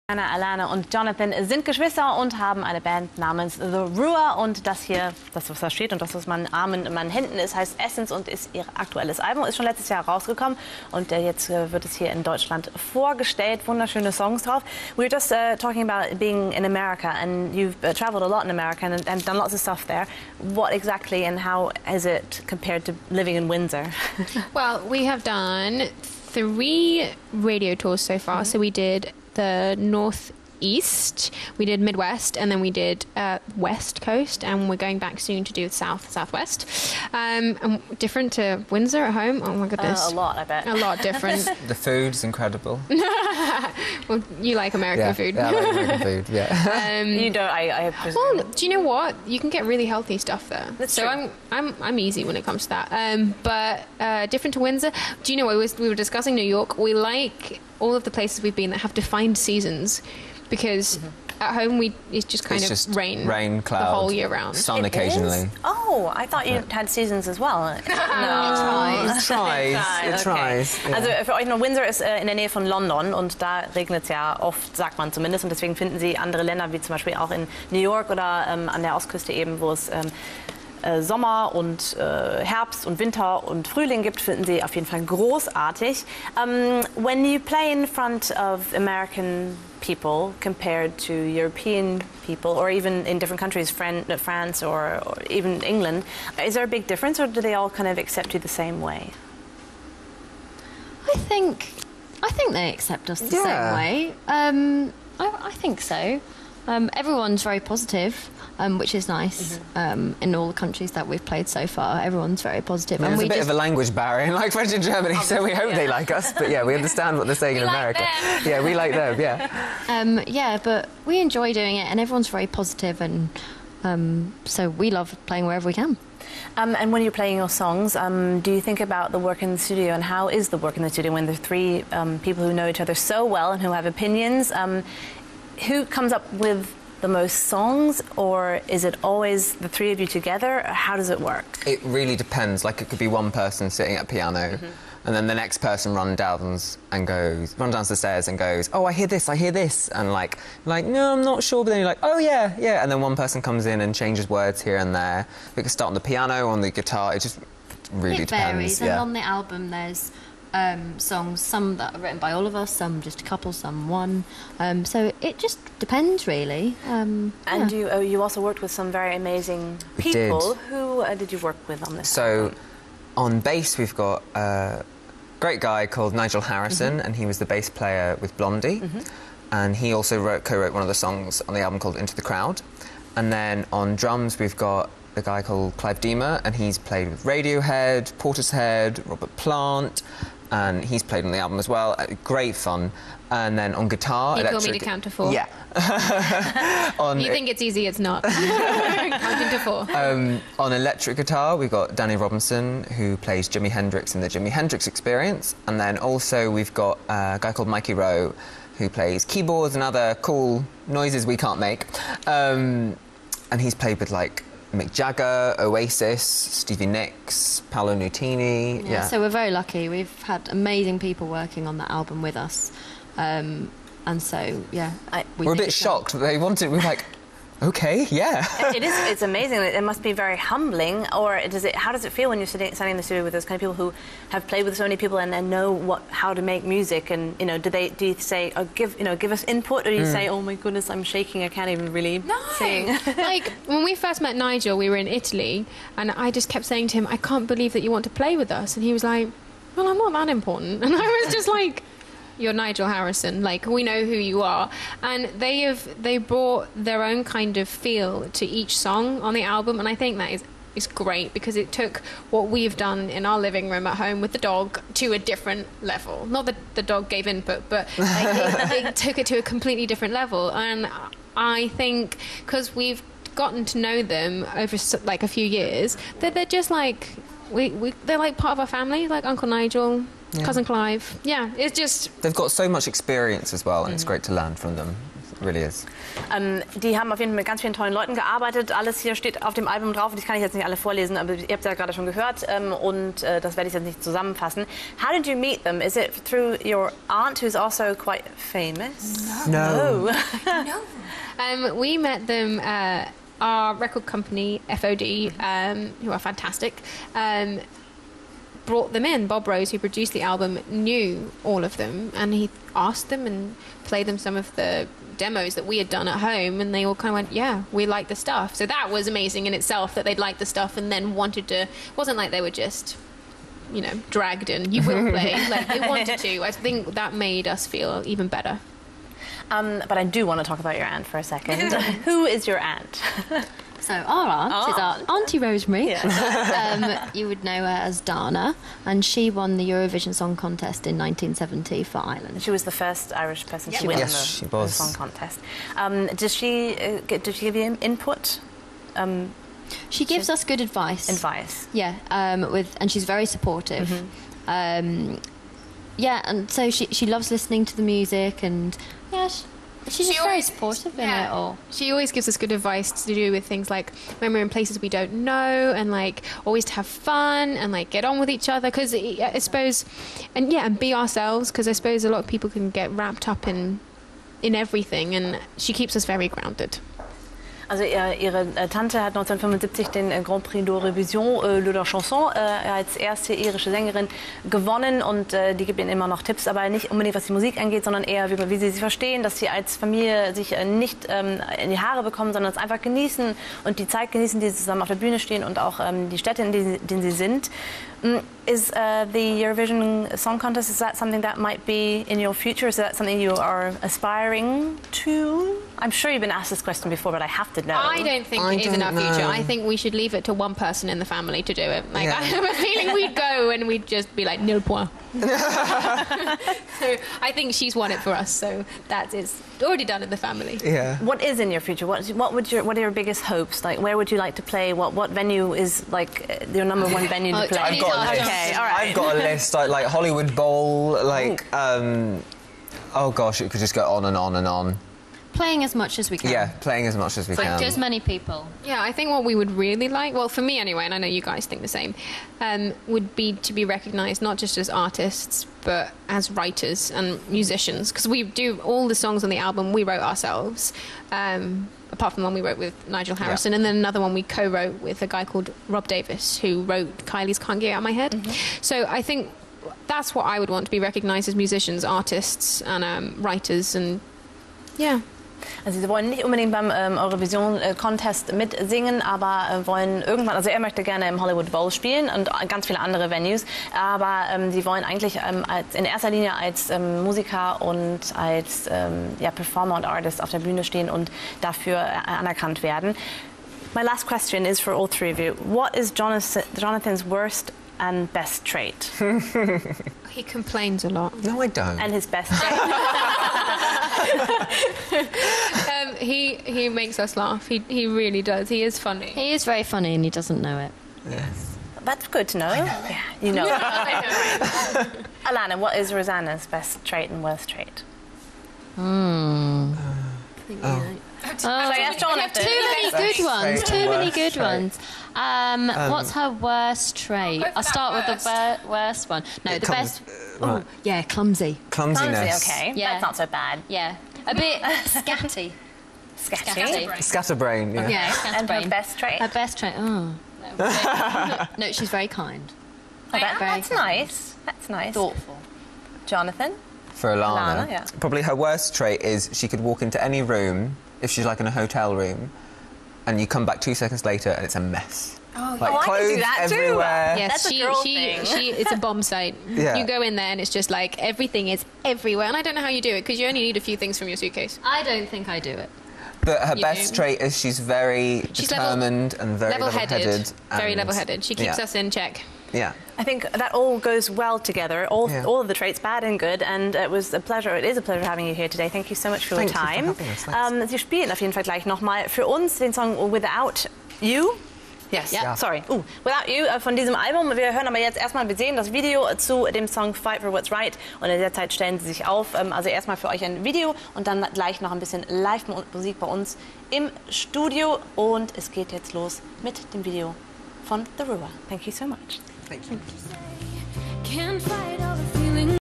Anna, Alana und Jonathan sind Geschwister und haben eine Band namens The RUA. Und das hier, das was da steht und das, was man Armen in meinen Händen ist, heißt Essence und ist ihr aktuelles Album. Ist schon letztes Jahr rausgekommen und jetzt wird es hier in Deutschland vorgestellt. Wunderschöne Songs drauf. We were just talking about being in America, and you've traveled a lot in America and done lots of stuff there. What exactly and how is it compared to living in Windsor? Well, we have done 3 radio tours so far. So we did the Northeast, we did Midwest, and then we did West Coast, and we're going back soon to do Southwest. And different to Windsor at home. Oh my goodness, a lot, I bet. A lot different. The food's incredible. Well, you like American food. Yeah, I like American food. Yeah. You don't. I presume. Well, do you know what? You can get really healthy stuff there. That's so true. I'm easy when it comes to that. But different to Windsor. Do you know we were discussing New York? We like all of the places we've been that have defined seasons, because at home it's just kind of rain cloud, the whole year round. Sun occasionally. Oh, I thought you had seasons as well. No, it tries. Ja. Also für euch noch, Windsor ist in der Nähe von London und da regnet es ja oft, sagt man zumindest. Und deswegen finden Sie andere Länder, wie zum Beispiel auch in New York oder an der Ostküste eben, wo es Sommer und Herbst und Winter und Frühling gibt, finden Sie auf jeden Fall großartig. When you play in front of American people compared to European people, or even in different countries, France or even England, is there a big difference, or do they all kind of accept you the same way? I think they accept us the same way. I think so. Everyone's very positive, which is nice. In all the countries that we've played so far, everyone's very positive. There's a bit of a language barrier, like French and Germany, so we hope they like us. But yeah, we understand what they're saying in America. Yeah, we like them. Yeah. Yeah, but we enjoy doing it, and everyone's very positive, and so we love playing wherever we can. And when you're playing your songs, do you think about the work in the studio, and how is the work in the studio when there are 3 people who know each other so well and who have opinions? Who comes up with the most songs, or is it always the 3 of you together? How does it work? It really depends. Like, it could be one person sitting at a piano, and then the next person runs down the stairs and goes, "Oh, I hear this," and like, "No, I'm not sure," but then you're like, "Oh yeah," and then one person comes in and changes words here and there. We could start on the piano, on the guitar. It just really depends. Varies. And on the album, there's songs, some that are written by all of us, some just a couple, some one. So it just depends, really. And you also worked with some very amazing people. Who did you work with on this? So on bass, we've got a great guy called Nigel Harrison, and he was the bass player with Blondie. And he also co-wrote one of the songs on the album called Into the Crowd. And then on drums, we've got a guy called Clive Deemer, and he's played with Radiohead, Portishead, Robert Plant, and he's played on the album as well. Great fun. And then on guitar... You call me to count to 4. Yeah. You think it's easy, it's not. Counting to 4. On electric guitar, we've got Danny Robinson, who plays Jimi Hendrix in the Jimi Hendrix Experience. And then also we've got a guy called Mikey Rowe, who plays keyboards and other cool noises we can't make. And he's played with, like, Mick Jagger, Oasis, Stevie Nicks, Paolo Nutini. Yeah, so we're very lucky. We've had amazing people working on that album with us. And so, yeah. We're a bit shocked. They wanted... We're like, OK, yeah. It's amazing. It must be very humbling. Or how does it feel when you're standing in the studio with those kind of people who have played with so many people and know how to make music? And do you say, give us input, or do you say, oh my goodness, I'm shaking, I can't even really sing? Like when we first met Nigel, we were in Italy, and I just kept saying to him, I can't believe that you want to play with us. And he was like, well, I'm not that important. And I was just like, you're Nigel Harrison, like, we know who you are. And they brought their own kind of feel to each song on the album, and I think that is great, because it took what we've done in our living room at home with the dog to a different level. Not that the dog gave input, but it took it to a completely different level. And I think because we've gotten to know them over like a few years, that they're just like they're like part of our family, like Uncle Nigel, Cousin Clive. Yeah, it's just... They've got so much experience as well, and it's great to learn from them. really is. Die haben auf jeden Fall mit ganz vielen tollen Leuten gearbeitet. Alles hier steht auf dem Album drauf. Das kann ich jetzt nicht alle vorlesen, aber ihr habt es ja gerade schon gehört. Und das werde ich jetzt nicht zusammenfassen. How did you meet them? Is it through your aunt, who's also quite famous? No. We met them. Our record company, FOD, who are fantastic, brought them in. Bob Rose, who produced the album, knew all of them, and he asked them and played them some of the demos that we had done at home, and they all kind of went, yeah, we like the stuff. So that was amazing in itself, that they'd like the stuff and then wanted to. It wasn't like they were just, you know, dragged in. You will play. Like, they wanted to. I think that made us feel even better. But I do want to talk about your aunt for a second. Who is your aunt? So our aunt is our Auntie Rosemary. Yeah. You would know her as Dana, and she won the Eurovision Song Contest in 1970 for Ireland. She was the first Irish person to win the song contest. Did she give you input? She gives us good advice. Yeah, and she's very supportive. Yeah, and so she loves listening to the music, and yeah, she's just very supportive in it all. She always gives us good advice to do with things like when we're in places we don't know, and like always to have fun and like get on with each other, because I suppose, and be ourselves, because I suppose a lot of people can get wrapped up in everything, and she keeps us very grounded. Also ihre Tante hat 1975 den Grand Prix d'Eurovision Le Chanson als erste irische Sängerin gewonnen, und die gibt ihnen immer noch Tipps, aber nicht unbedingt was die Musik angeht, sondern eher wie sie verstehen, dass sie als Familie sich nicht in die Haare bekommen, sondern es einfach genießen und die Zeit genießen, die sie zusammen auf der Bühne stehen, und auch die Städte, in denen sie sind. Is the Eurovision Song Contest, is that something that might be in your future? Is that something you are aspiring to? I'm sure you've been asked this question before, but I have to know. I don't think it is in our future. I think we should leave it to one person in the family to do it. Like, I have a feeling we'd go and we'd just be like, nil point. So I think she's won it for us, so that is already done in the family. Yeah. What is in your future? What are your biggest hopes? Like, where would you like to play? What venue is like your number one venue to play? I've got a list. Okay, all right. I've got a list like Hollywood Bowl, like oh gosh, it could just go on and on and on. Playing as much as we can. Yeah, playing as much as we can. Like as many people. Yeah, I think what we would really like, well, for me anyway, and I know you guys think the same, would be to be recognised not just as artists, but as writers and musicians. Because we do all the songs on the album we wrote ourselves, apart from the one we wrote with Nigel Harrison, and then another one we co-wrote with a guy called Rob Davis, who wrote Kylie's Can't Get Out of My Head. So I think that's what I would want, to be recognised as musicians, artists and writers, and yeah. Also sie wollen nicht unbedingt beim Eurovision Contest mitsingen, aber wollen irgendwann, also er möchte gerne im Hollywood Bowl spielen und ganz viele andere Venues, aber sie wollen eigentlich in erster Linie als Musiker und als Performer und Artist auf der Bühne stehen und dafür anerkannt werden. My last question is for all three of you. What is Jonathan's worst and best trait? He complains a lot. No, I don't. And his best trait? He makes us laugh. He really does. He is funny. He is very funny, and he doesn't know it. Yes. That's good to know. Yeah, you know. I know. Alana, what is Rosanna's best trait and worst trait? Too many good ones. Too many good ones. What's her worst trait? I'll start with the worst one. No, the best. Right. Oh, yeah, clumsy. Clumsiness. Okay, Yeah. that's not so bad. Yeah, a bit scatty. Scatterbrain, yeah. Yeah, And her scatterbrain. best trait? Her best trait. Oh. No, she's very kind. That's nice. That's nice. Thoughtful. Jonathan? For Alana, yeah. Probably her worst trait is she could walk into any room, if she's like in a hotel room, and you come back 2 seconds later and it's a mess. Like I can clothes do that everywhere. too. Yes, That's a girl thing. it's a bomb site. Yeah. You go in there and it's just like everything is everywhere. And I don't know how you do it, because you only need a few things from your suitcase. I don't think I do it. But her You best do. trait is she's very determined and very level-headed. Very and- level-headed. She keeps us in check. Yeah. I think that all goes well together, all of the traits, bad and good, and it is a pleasure having you here today. Thank you so much for your time. Thank you for having us. Thanks. Sie spielen auf jeden Fall gleich nochmal für uns den Song Without You. Yes, Ja. sorry. Without You von diesem Album. Wir hören aber jetzt erstmal, wir sehen das Video zu dem Song Fight for What's Right und in der Zeit stellen sie sich auf. Also erstmal für euch ein Video und dann gleich noch ein bisschen Live-Musik bei uns im Studio und es geht jetzt los mit dem Video von The RUA. Thank you so much. Thank you. Can't fight